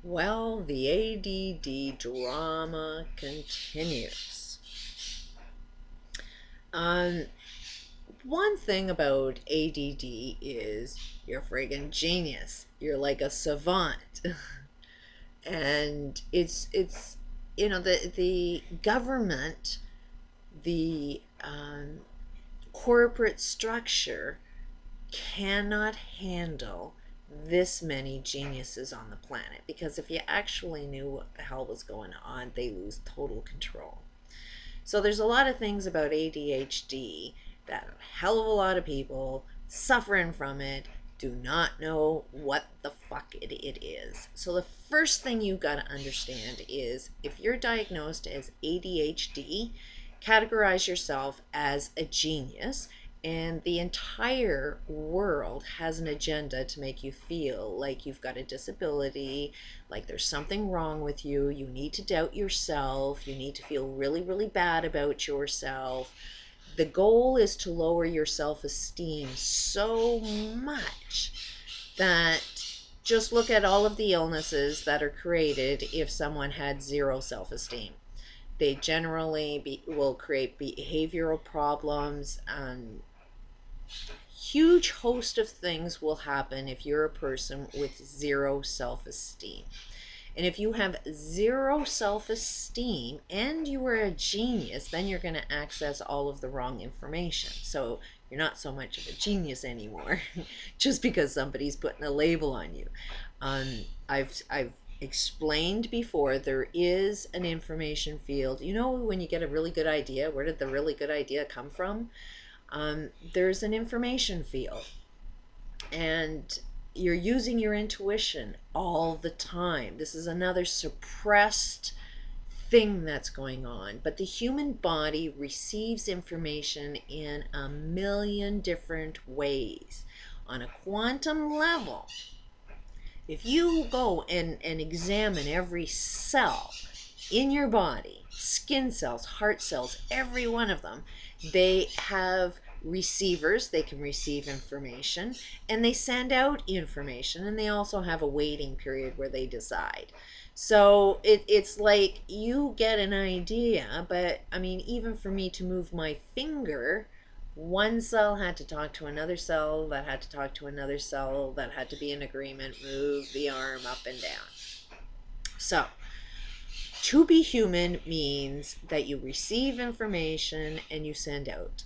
Well, the ADD drama continues. Um, One thing about ADD is you're a friggin' genius. You're like a savant. And it's the government, the corporate structure cannot handle this many geniuses on the planet, because if you actually knew what the hell was going on, they lose total control. So there's a lot of things about ADHD that a hell of a lot of people suffering from it do not know what the fuck it is. So the first thing you've got to understand is, if you're diagnosed as ADHD, categorize yourself as a genius, and the entire world has an agenda to make you feel like you've got a disability, like there's something wrong with you. You need to doubt yourself. You need to feel really, really bad about yourself. The goal is to lower your self-esteem so much that just look at all of the illnesses that are created if someone had zero self-esteem. They generally will create behavioral problems. Huge host of things will happen if you're a person with zero self-esteem. And if you have zero self-esteem and you are a genius, then you're going to access all of the wrong information. So you're not so much of a genius anymore just because somebody's putting a label on you. I've explained before, there is an information field. You know, when you get a really good idea, where did the really good idea come from? There's an information field, and you're using your intuition all the time. This is another suppressed thing that's going on. But the human body receives information in a million different ways. On a quantum level, if you go and examine every cell in your body, skin cells, heart cells, every one of them, they have receivers. They can receive information and they send out information, and they also have a waiting period where they decide. So it's like you get an idea, but I mean, even for me to move my finger, one cell had to talk to another cell that had to talk to another cell that had to be in agreement, move the arm up and down. So to be human means that you receive information and you send out.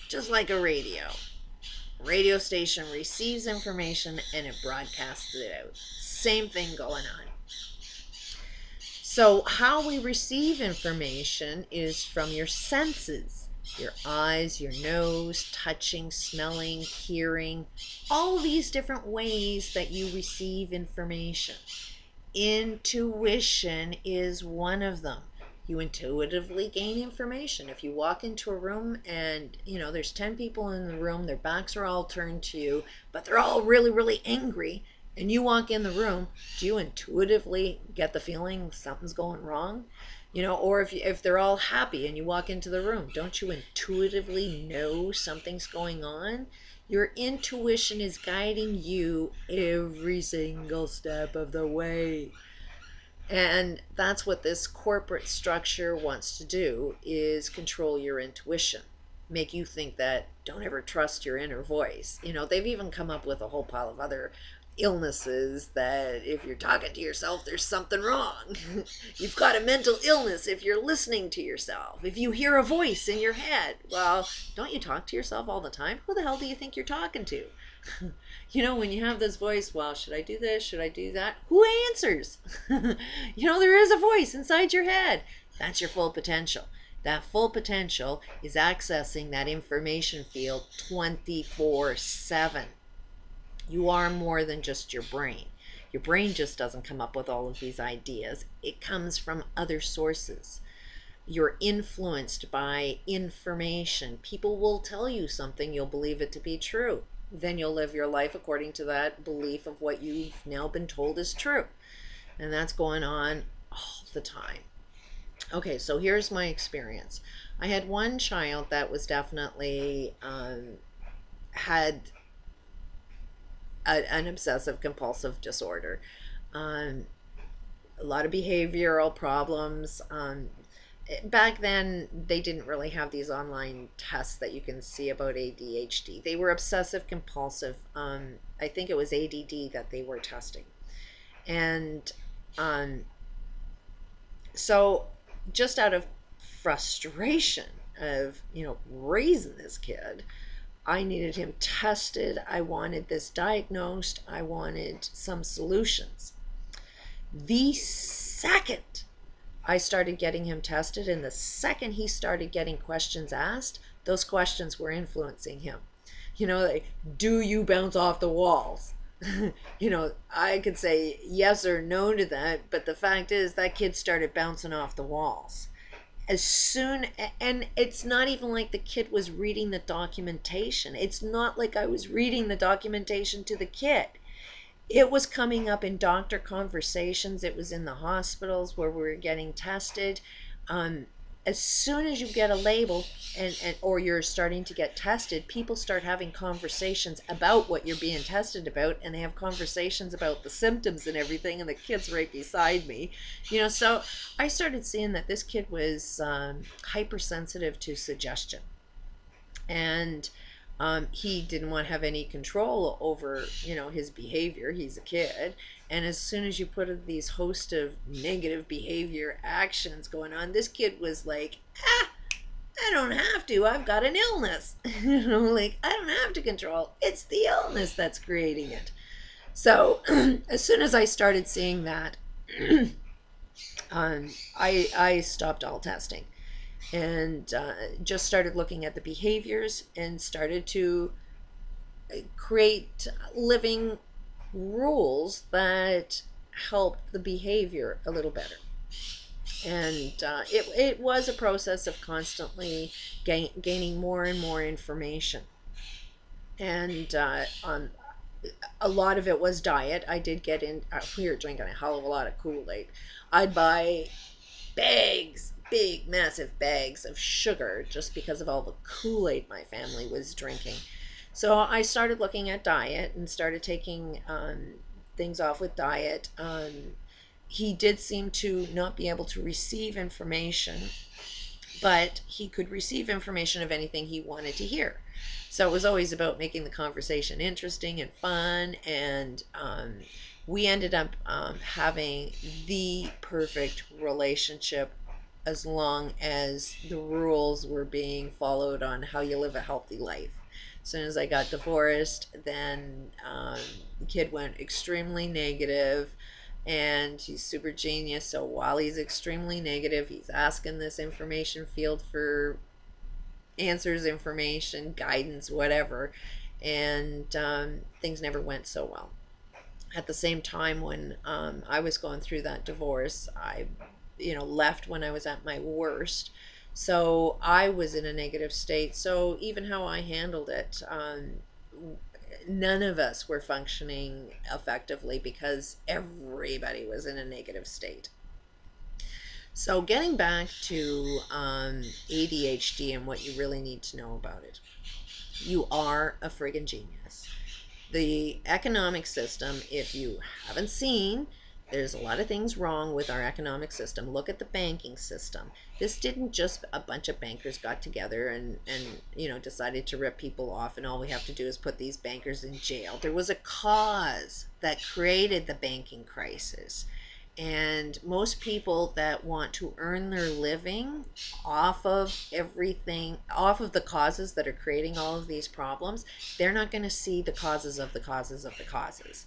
Just like a radio station receives information and it broadcasts it out. Same thing going on. So how we receive information is from your senses. Your eyes, your nose, touching, smelling, hearing, all these different ways that you receive information. Intuition is one of them. You intuitively gain information. If you walk into a room and, there's 10 people in the room, their backs are all turned to you, but they're all really, really angry, and you walk in the room, do you intuitively get the feeling something's going wrong? Or if they're all happy and you walk into the room, don't you intuitively know something's going on? Your intuition is guiding you every single step of the way. And that's what this corporate structure wants to do, is control your intuition. Make you think that don't ever trust your inner voice. They've even come up with a whole pile of other illnesses that if you're talking to yourself, there's something wrong. You've got a mental illness if you're listening to yourself. If you hear a voice in your head, well, don't you talk to yourself all the time? Who the hell do you think you're talking to? When you have this voice, well, should I do this? Should I do that? Who answers? There is a voice inside your head. That's your full potential. That full potential is accessing that information field 24/7. You are more than just your brain. Your brain just doesn't come up with all of these ideas. It comes from other sources. You're influenced by information. People will tell you something, you'll believe it to be true. Then you'll live your life according to that belief of what you've now been told is true. And that's going on all the time. Okay, so here's my experience. I had one child that was definitely had an obsessive compulsive disorder. a lot of behavioral problems. Back then, they didn't really have these online tests that you can see about ADHD. They were obsessive compulsive. I think it was ADD that they were testing. And um, so, just out of frustration of, raising this kid, I needed him tested. I wanted this diagnosed. I wanted some solutions. The second I started getting him tested, and the second he started getting questions asked, those questions were influencing him. Like, do you bounce off the walls? I could say yes or no to that, but the fact is that kid started bouncing off the walls. As soon, and it's not even like the kid was reading the documentation. It's not like I was reading the documentation to the kid. It was coming up in doctor conversations. It was in the hospitals where we were getting tested. As soon as you get a label and or you're starting to get tested, people start having conversations about what you're being tested about, and they have conversations about the symptoms and everything, and the kid's right beside me. So I started seeing that this kid was hypersensitive to suggestion. And he didn't want to have any control over, his behavior. He's a kid. And as soon as you put these host of negative behavior actions going on, this kid was like, I don't have to. I've got an illness. Like, I don't have to control. It's the illness that's creating it. So as soon as I started seeing that, I stopped all testing and just started looking at the behaviors and started to create living rules that helped the behavior a little better. And it was a process of constantly gaining more and more information. And a lot of it was diet. I did get in, we were drinking a hell of a lot of Kool-Aid. I'd buy bags, big, massive bags of sugar just because of all the Kool-Aid my family was drinking. So I started looking at diet and started taking things off with diet. He did seem to not be able to receive information, but he could receive information of anything he wanted to hear. So it was always about making the conversation interesting and fun, and we ended up having the perfect relationship as long as the rules were being followed on how you live a healthy life. As soon as I got divorced, then the kid went extremely negative, and he's super genius. So while he's extremely negative, he's asking this information field for answers, information, guidance, whatever, and things never went so well. At the same time, when I was going through that divorce, I left when I was at my worst. So I was in a negative state. So even how I handled it, none of us were functioning effectively because everybody was in a negative state. So getting back to ADHD and what you really need to know about it. You are a friggin' genius. The economic system, if you haven't seen, there's a lot of things wrong with our economic system. Look at the banking system. This didn't just a bunch of bankers got together and decided to rip people off, and all we have to do is put these bankers in jail. There was a cause that created the banking crisis. And most people that want to earn their living off of everything, off of the causes that are creating all of these problems, they're not going to see the causes of the causes of the causes.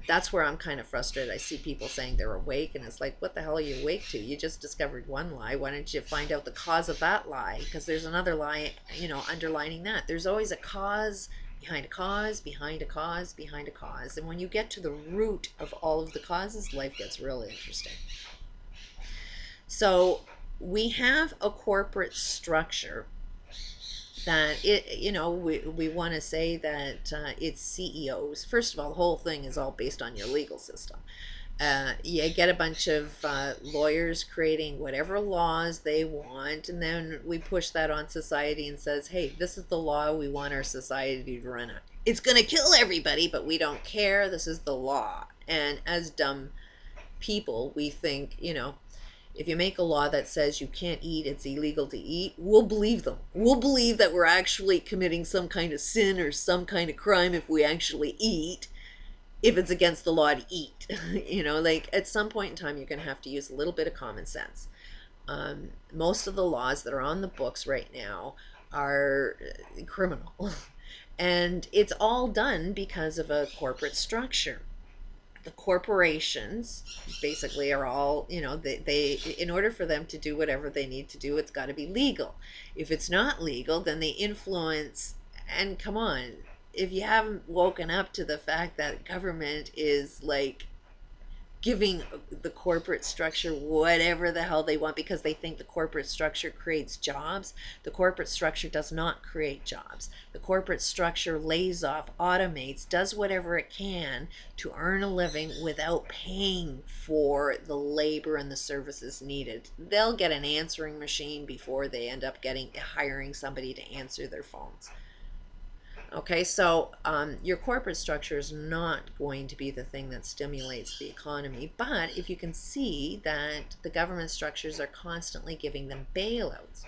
That's where I'm kind of frustrated. I see people saying they're awake, and it's like, what the hell are you awake to? You just discovered one lie. Why don't you find out the cause of that lie? Because there's another lie, underlining that. There's always a cause behind a cause, behind a cause, behind a cause. And when you get to the root of all of the causes, life gets really interesting. So we have a corporate structure that we want to say that it's CEOs. First of all, the whole thing is all based on your legal system. You get a bunch of lawyers creating whatever laws they want, and then we push that on society and says, hey, this is the law we want our society to run on. It's going to kill everybody, but we don't care. This is the law. And as dumb people, we think, if you make a law that says you can't eat, it's illegal to eat, we'll believe them. We'll believe that we're actually committing some kind of sin or some kind of crime if we actually eat, if it's against the law to eat. Like at some point in time, you're going to have to use a little bit of common sense. Most of the laws that are on the books right now are criminal. And it's all done because of a corporate structure. The corporations basically are all, they in order for them to do whatever they need to do, it's got to be legal. If it's not legal, then they influence. And come on, if you haven't woken up to the fact that government is like giving the corporate structure whatever the hell they want because they think the corporate structure creates jobs. The corporate structure does not create jobs. The corporate structure lays off, automates, does whatever it can to earn a living without paying for the labor and the services needed. They'll get an answering machine before they end up hiring somebody to answer their phones. Okay, so your corporate structure is not going to be the thing that stimulates the economy, but if you can see that the government structures are constantly giving them bailouts.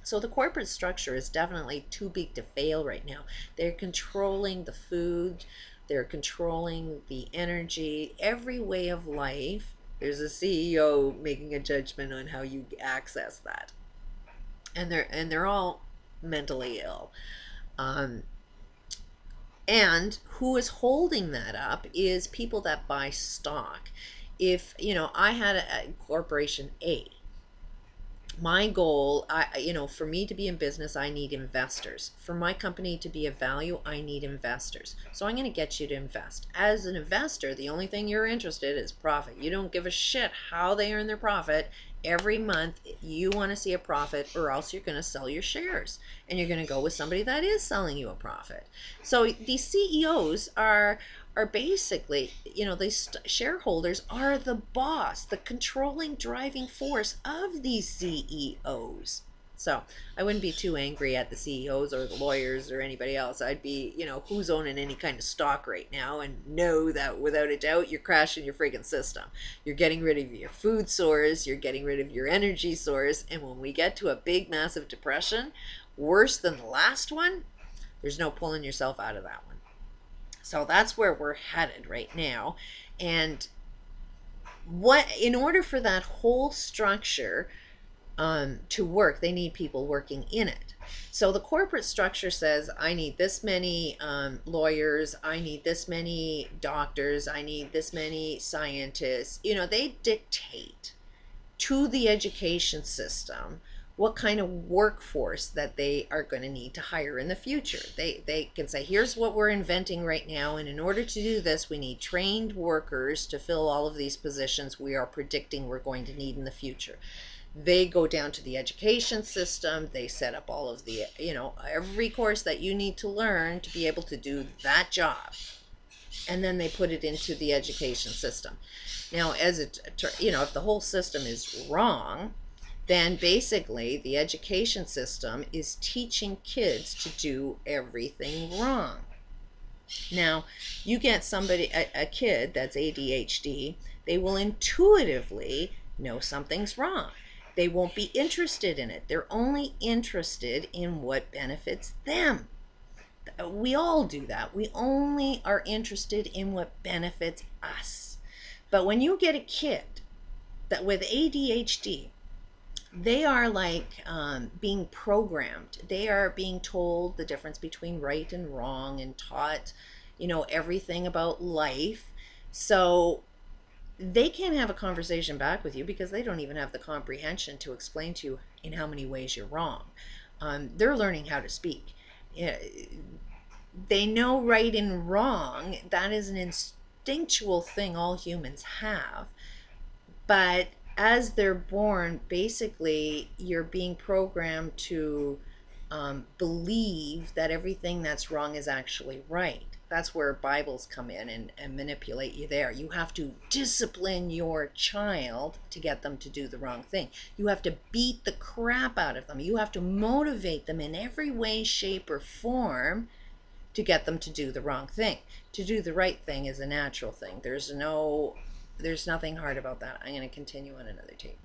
So the corporate structure is definitely too big to fail right now. They're controlling the food, they're controlling the energy, every way of life. There's a CEO making a judgment on how you access that. And they're all mentally ill. And who is holding that up is people that buy stock. If, I had a corporation A, my goal, for me to be in business, I need investors. For my company to be of value, I need investors. So I'm going to get you to invest. As an investor, the only thing you're interested in is profit. You don't give a shit how they earn their profit. Every month, you want to see a profit, or else you're going to sell your shares. And you're going to go with somebody that is selling you a profit. So these CEOs are basically, these shareholders are the boss, the controlling driving force of these CEOs. So I wouldn't be too angry at the CEOs or the lawyers or anybody else. I'd be, who's owning any kind of stock right now, and know that without a doubt you're crashing your friggin' system. You're getting rid of your food source, you're getting rid of your energy source, and when we get to a big massive depression, worse than the last one, there's no pulling yourself out of that one. So that's where we're headed right now. And in order for that whole structure to work, they need people working in it. So the corporate structure says, I need this many lawyers, I need this many doctors, I need this many scientists. They dictate to the education system what kind of workforce that they are going to need to hire in the future. They can say, here's what we're inventing right now, and in order to do this, we need trained workers to fill all of these positions we are predicting we're going to need in the future. They go down to the education system, they set up all of the, every course that you need to learn to be able to do that job. And then they put it into the education system. Now, if the whole system is wrong, then basically the education system is teaching kids to do everything wrong. Now, you get a kid that's ADHD, they will intuitively know something's wrong. They won't be interested in it. They're only interested in what benefits them. We all do that. We only are interested in what benefits us. But when you get a kid that with ADHD, they are like being programmed. They are being told the difference between right and wrong and taught, everything about life. So they can't have a conversation back with you because they don't even have the comprehension to explain to you in how many ways you're wrong. They're learning how to speak. They know right and wrong. That is an instinctual thing all humans have. But as they're born, basically, you're being programmed to believe that everything that's wrong is actually right. That's where Bibles come in and manipulate you there. You have to discipline your child to get them to do the wrong thing. You have to beat the crap out of them. You have to motivate them in every way, shape, or form to get them to do the wrong thing. To do the right thing is a natural thing. There's no There's nothing hard about that. I'm going to continue on another tape.